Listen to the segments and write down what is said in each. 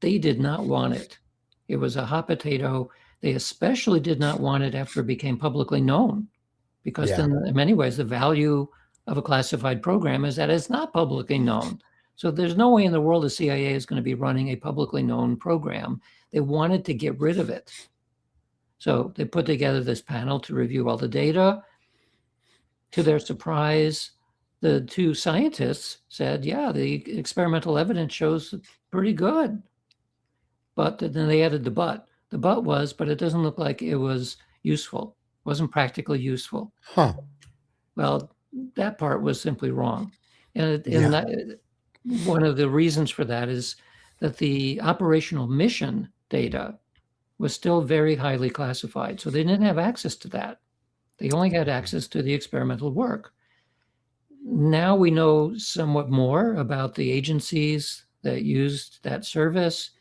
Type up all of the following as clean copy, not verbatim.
They did not want it. It was a hot potato. They especially did not want it after it became publicly known, because Yeah. then in many ways, the value of a classified program is that it's not publicly known. So there's no way in the world the CIA is going to be running a publicly known program. They wanted to get rid of it. So they put together this panel to review all the data. To their surprise, the two scientists said, yeah, the experimental evidence shows it's pretty good. But then they added the but. The but was, but it doesn't look like it was useful, wasn't practically useful. Huh. Well, that part was simply wrong. And Yeah. one of the reasons for that is that the operational mission data was still very highly classified. So they didn't have access to that. They only had access to the experimental work. Now we know somewhat more about the agencies that used that service.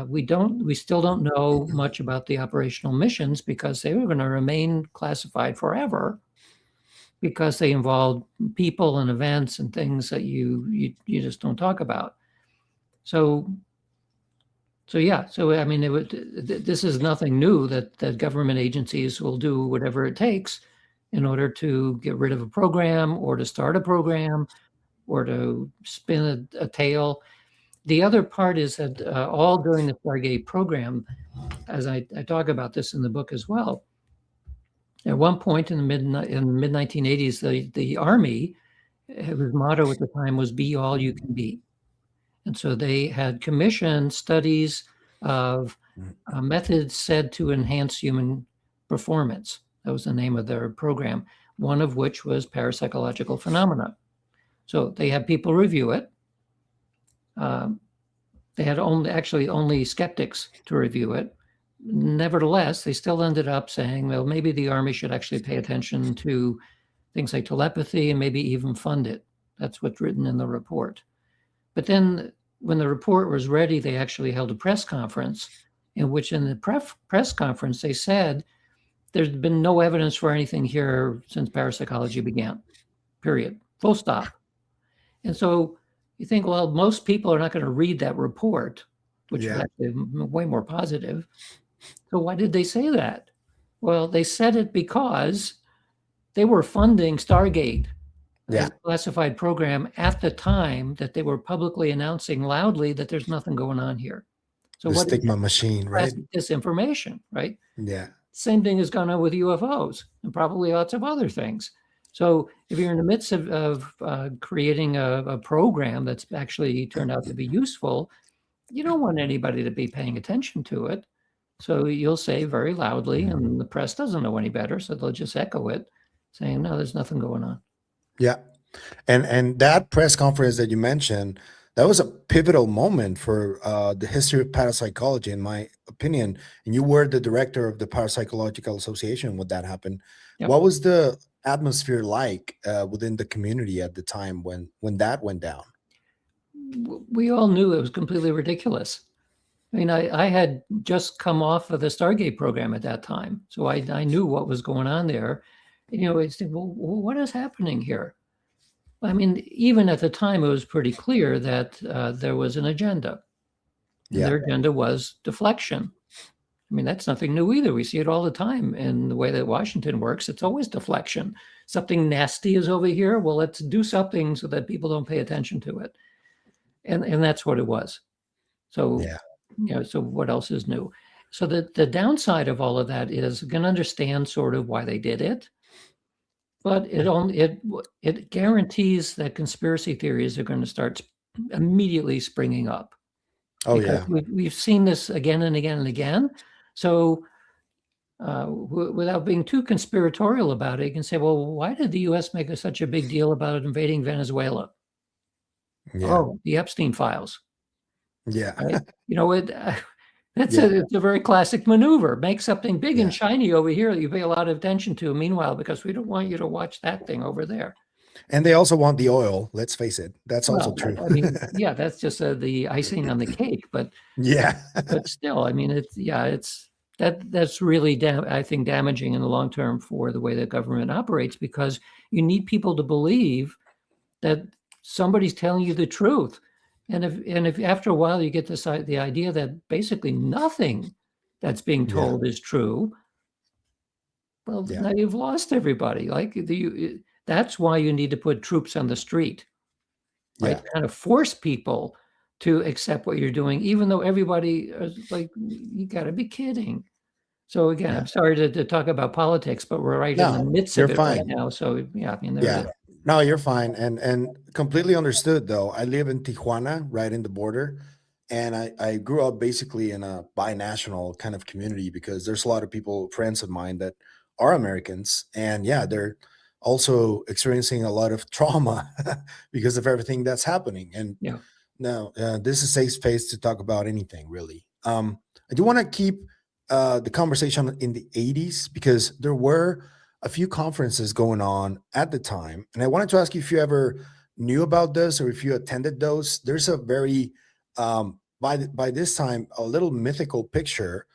We still don't know much about the operational missions because they were going to remain classified forever, because they involved people and events and things that you just don't talk about. So yeah. So I mean, this is nothing new that government agencies will do whatever it takes in order to get rid of a program or to start a program or to spin a tale. The other part is that all during the Stargate program, as I talk about this in the book as well, at one point in the mid 1980s, the Army, whose motto at the time was "Be all you can be," and so they had commissioned studies of methods said to enhance human performance. That was the name of their program. One of which was parapsychological phenomena. So they had people review it. They had only skeptics to review it. Nevertheless, they still ended up saying, well, maybe the Army should actually pay attention to things like telepathy and maybe even fund it. That's what's written in the report. But then when the report was ready, they actually held a press conference in the press conference, they said, there's been no evidence for anything here since parapsychology began, period, full stop. And so you think, well, most people are not going to read that report, which was actually way more positive. So why did they say that? Well, they said it because they were funding Stargate as a classified program at the time that they were publicly announcing loudly that there's nothing going on here. So The what is stigma machine, right? disinformation, right? Yeah. Same thing has gone on with UFOs and probably lots of other things. So if you're in the midst of creating a program that's actually turned out to be useful, you don't want anybody to be paying attention to it. So you'll say very loudly, and the press doesn't know any better, so they'll just echo it, saying, no, there's nothing going on. Yeah. And that press conference that you mentioned, that was a pivotal moment for the history of parapsychology, in my opinion. And you were the director of the Parapsychological Association when that happened. Yep. What was the atmosphere like within the community at the time when that went down? We all knew it was completely ridiculous. I mean, I had just come off of the Stargate program at that time, so I knew what was going on there. And, it's, well, what is happening here? I mean, even at the time, it was pretty clear that there was an agenda. And their agenda was deflection. I mean, that's nothing new either. We see it all the time in the way that Washington works. It's always deflection. Something nasty is over here. Well, let's do something so that people don't pay attention to it. And that's what it was. So, so what else is new? So the downside of all of that is you can understand sort of why they did it. But it guarantees that conspiracy theories are going to start immediately springing up. Oh, because we've seen this again and again and again. So without being too conspiratorial about it, you can say, well, why did the U.S. make such a big deal about invading Venezuela? Oh, the Epstein files. Yeah. Right? It's a very classic maneuver. Make something big and shiny over here that you pay a lot of attention to. Meanwhile, because we don't want you to watch that thing over there. And they also want the oil. Let's face it. That's also true. I mean, yeah, that's just the icing on the cake. But but still, I mean, that's really I think damaging in the long term for the way that government operates, because you need people to believe that somebody's telling you the truth. And if after a while you get the idea that basically nothing that's being Yeah. told is true, well, Yeah. now you've lost everybody. That's why you need to put troops on the street, right? Yeah. Kind of force people to accept what you're doing, even though everybody is like, you got to be kidding. So again, Yeah. I'm sorry to talk about politics, but we're right in the No, midst you're of it right fine. now. So yeah, I mean, there it Yeah. is. No, you're fine. And completely understood though. I live in Tijuana, right in the border. And I grew up basically in a binational kind of community because there's a lot of people, friends of mine that are Americans. And yeah, they're also experiencing a lot of trauma because of everything that's happening. And Yeah. no, this is a safe space to talk about anything really. I do want to keep the conversation in the 80s because there were a few conferences going on at the time. And I wanted to ask you if you ever knew about this or if you attended those. There's a very, by this time, a little mythical picture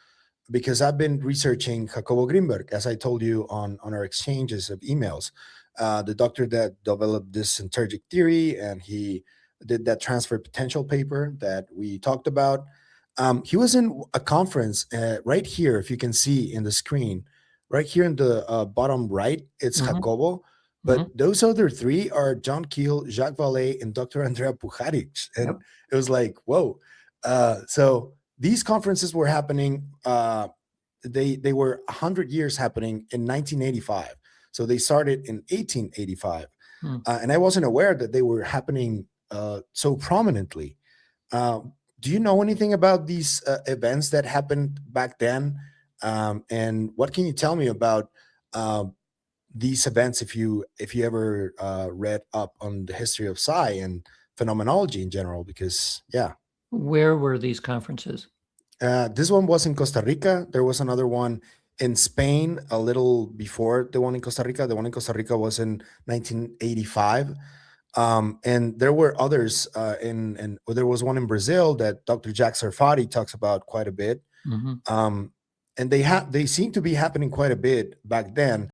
because I've been researching Jacobo Greenberg, as I told you on our exchanges of emails, the doctor that developed this synergic theory, and he did that transfer potential paper that we talked about. He was in a conference right here, if you can see in the screen, right here in the bottom right, it's Hmm. Jacobo. But Hmm. those other three are John Keel, Jacques Vallée, and Dr. Andrea Pujarich. And Yep. it was like, whoa. So these conferences were happening. They were 100 years happening in 1985. So they started in 1885, Hmm. and I wasn't aware that they were happening so prominently. Uh, do you know anything about these events that happened back then? And what can you tell me about uh, these events if you ever read up on the history of psi and phenomenology in general? Because yeah. Where were these conferences? This one was in Costa Rica. There was another one in Spain a little before the one in Costa Rica. The one in Costa Rica was in 1985. And there were others well, there was one in Brazil that Dr. Jack Sarfati talks about quite a bit. Hmm. And they seem to be happening quite a bit back then.